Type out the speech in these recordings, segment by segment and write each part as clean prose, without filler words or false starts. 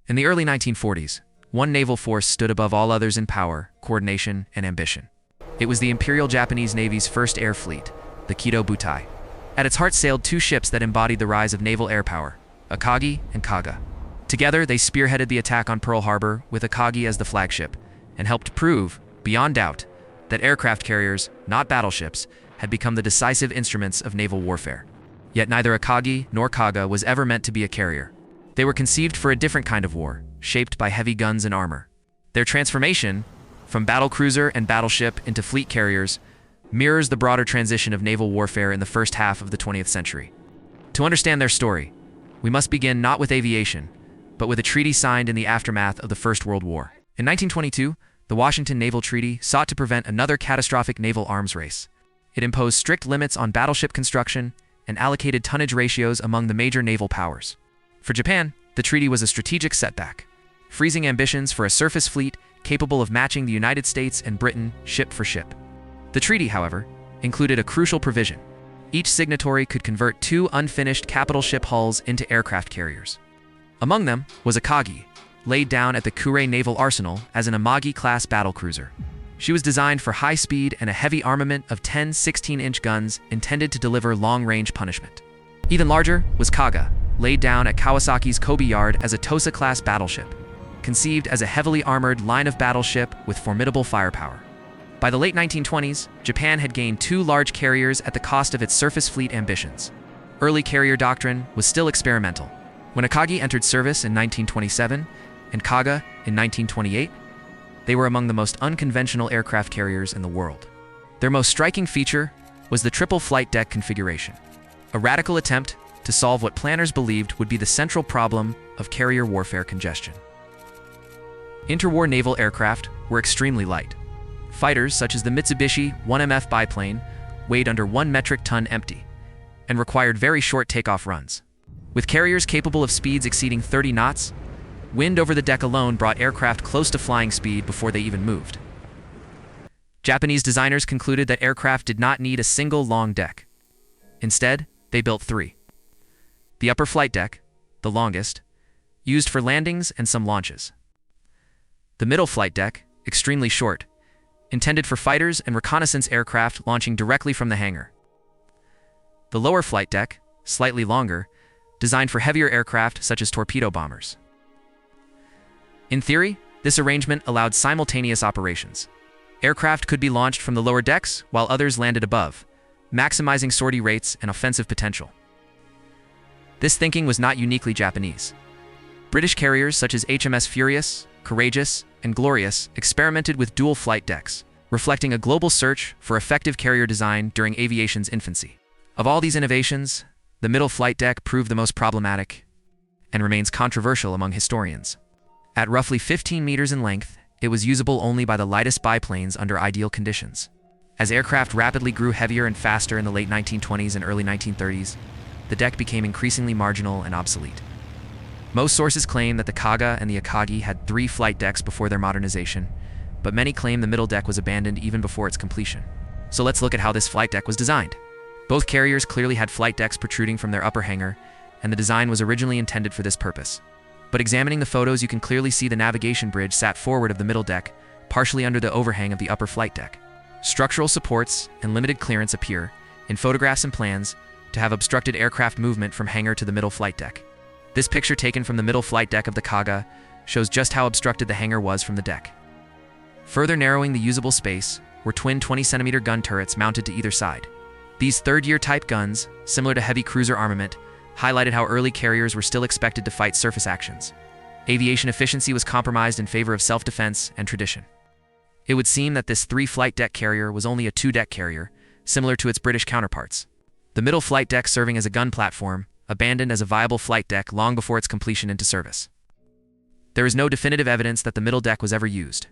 In the early 1940s, one naval force stood above all others in power, coordination, and ambition. It was the Imperial Japanese Navy's first air fleet, the Kido Butai. At its heart sailed two ships that embodied the rise of naval air power, Akagi and Kaga. Together, they spearheaded the attack on Pearl Harbor with Akagi as the flagship, and helped prove, beyond doubt, that aircraft carriers, not battleships, had become the decisive instruments of naval warfare. Yet neither Akagi nor Kaga was ever meant to be a carrier. They were conceived for a different kind of war, shaped by heavy guns and armor. Their transformation, from battlecruiser and battleship into fleet carriers, mirrors the broader transition of naval warfare in the first half of the 20th century. To understand their story, we must begin not with aviation, but with a treaty signed in the aftermath of the First World War. In 1922, the Washington Naval Treaty sought to prevent another catastrophic naval arms race. It imposed strict limits on battleship construction and allocated tonnage ratios among the major naval powers. For Japan, the treaty was a strategic setback, freezing ambitions for a surface fleet capable of matching the United States and Britain ship for ship. The treaty, however, included a crucial provision. Each signatory could convert two unfinished capital ship hulls into aircraft carriers. Among them was Akagi, laid down at the Kure Naval Arsenal as an Amagi-class battlecruiser. She was designed for high speed and a heavy armament of 10 16-inch guns intended to deliver long-range punishment. Even larger was Kaga, laid down at Kawasaki's Kobe Yard as a Tosa-class battleship, conceived as a heavily armored line of battleship with formidable firepower. By the late 1920s, Japan had gained two large carriers at the cost of its surface fleet ambitions. Early carrier doctrine was still experimental. When Akagi entered service in 1927 and Kaga in 1928, they were among the most unconventional aircraft carriers in the world. Their most striking feature was the triple flight deck configuration, a radical attempt to solve what planners believed would be the central problem of carrier warfare congestion. Interwar naval aircraft were extremely light. Fighters such as the Mitsubishi 1MF biplane weighed under 1 metric ton empty and required very short takeoff runs. With carriers capable of speeds exceeding 30 knots, wind over the deck alone brought aircraft close to flying speed before they even moved. Japanese designers concluded that aircraft did not need a single long deck. Instead, they built three. The upper flight deck, the longest, used for landings and some launches. The middle flight deck, extremely short, intended for fighters and reconnaissance aircraft launching directly from the hangar. The lower flight deck, slightly longer, designed for heavier aircraft such as torpedo bombers. In theory, this arrangement allowed simultaneous operations. Aircraft could be launched from the lower decks while others landed above, maximizing sortie rates and offensive potential. This thinking was not uniquely Japanese. British carriers such as HMS Furious, Courageous, and Glorious experimented with dual flight decks, reflecting a global search for effective carrier design during aviation's infancy. Of all these innovations, the middle flight deck proved the most problematic and remains controversial among historians. At roughly 15 meters in length, it was usable only by the lightest biplanes under ideal conditions. As aircraft rapidly grew heavier and faster in the late 1920s and early 1930s, the deck became increasingly marginal and obsolete. Most sources claim that the Kaga and the Akagi had 3 flight decks before their modernization, but many claim the middle deck was abandoned even before its completion. So let's look at how this flight deck was designed. Both carriers clearly had flight decks protruding from their upper hangar, and the design was originally intended for this purpose. But examining the photos, you can clearly see the navigation bridge sat forward of the middle deck, partially under the overhang of the upper flight deck. Structural supports and limited clearance appear, in photographs and plans, to have obstructed aircraft movement from hangar to the middle flight deck. This picture taken from the middle flight deck of the Kaga shows just how obstructed the hangar was from the deck. Further narrowing the usable space were twin 20-centimeter gun turrets mounted to either side. These third-year type guns, similar to heavy cruiser armament, highlighted how early carriers were still expected to fight surface actions. Aviation efficiency was compromised in favor of self-defense and tradition. It would seem that this 3-flight deck carrier was only a 2-deck carrier, similar to its British counterparts. The middle flight deck serving as a gun platform, abandoned as a viable flight deck long before its completion into service. There is no definitive evidence that the middle deck was ever used.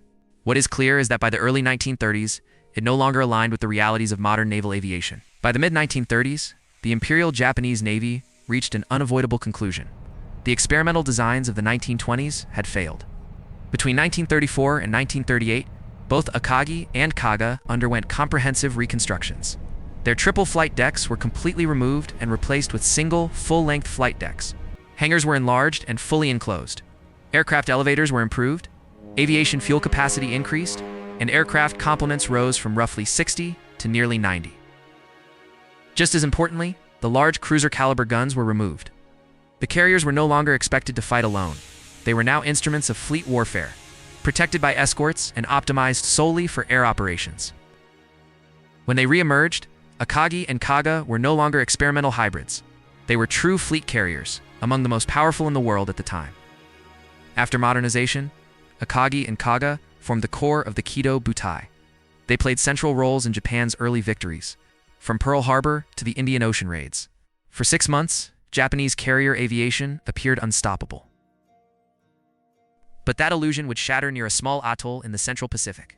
What is clear is that by the early 1930s, it no longer aligned with the realities of modern naval aviation. By the mid-1930s, the Imperial Japanese Navy reached an unavoidable conclusion. The experimental designs of the 1920s had failed. Between 1934 and 1938, both Akagi and Kaga underwent comprehensive reconstructions. Their triple flight decks were completely removed and replaced with single, full-length flight decks. Hangars were enlarged and fully enclosed. Aircraft elevators were improved, aviation fuel capacity increased, and aircraft complements rose from roughly 60 to nearly 90. Just as importantly, the large cruiser-caliber guns were removed. The carriers were no longer expected to fight alone. They were now instruments of fleet warfare, protected by escorts and optimized solely for air operations. When they re-emerged, Akagi and Kaga were no longer experimental hybrids. They were true fleet carriers, among the most powerful in the world at the time. After modernization, Akagi and Kaga formed the core of the Kido Butai. They played central roles in Japan's early victories, from Pearl Harbor to the Indian Ocean raids. For 6 months, Japanese carrier aviation appeared unstoppable. But that illusion would shatter near a small atoll in the Central Pacific.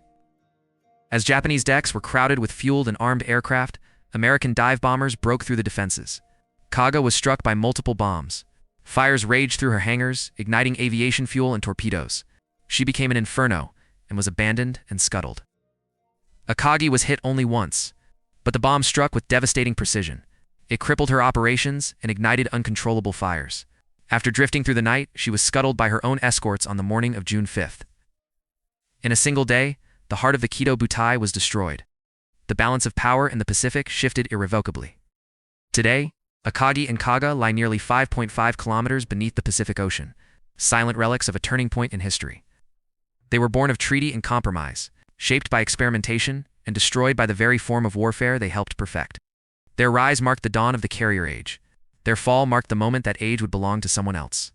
As Japanese decks were crowded with fueled and armed aircraft, American dive bombers broke through the defenses. Kaga was struck by multiple bombs. Fires raged through her hangars, igniting aviation fuel and torpedoes. She became an inferno and was abandoned and scuttled. Akagi was hit only once, but the bomb struck with devastating precision. It crippled her operations and ignited uncontrollable fires. After drifting through the night, she was scuttled by her own escorts on the morning of June 5th. In a single day, the heart of the Kido Butai was destroyed. The balance of power in the Pacific shifted irrevocably. Today, Akagi and Kaga lie nearly 5.5 kilometers beneath the Pacific Ocean, silent relics of a turning point in history. They were born of treaty and compromise, shaped by experimentation, and destroyed by the very form of warfare they helped perfect. Their rise marked the dawn of the carrier age. Their fall marked the moment that age would belong to someone else.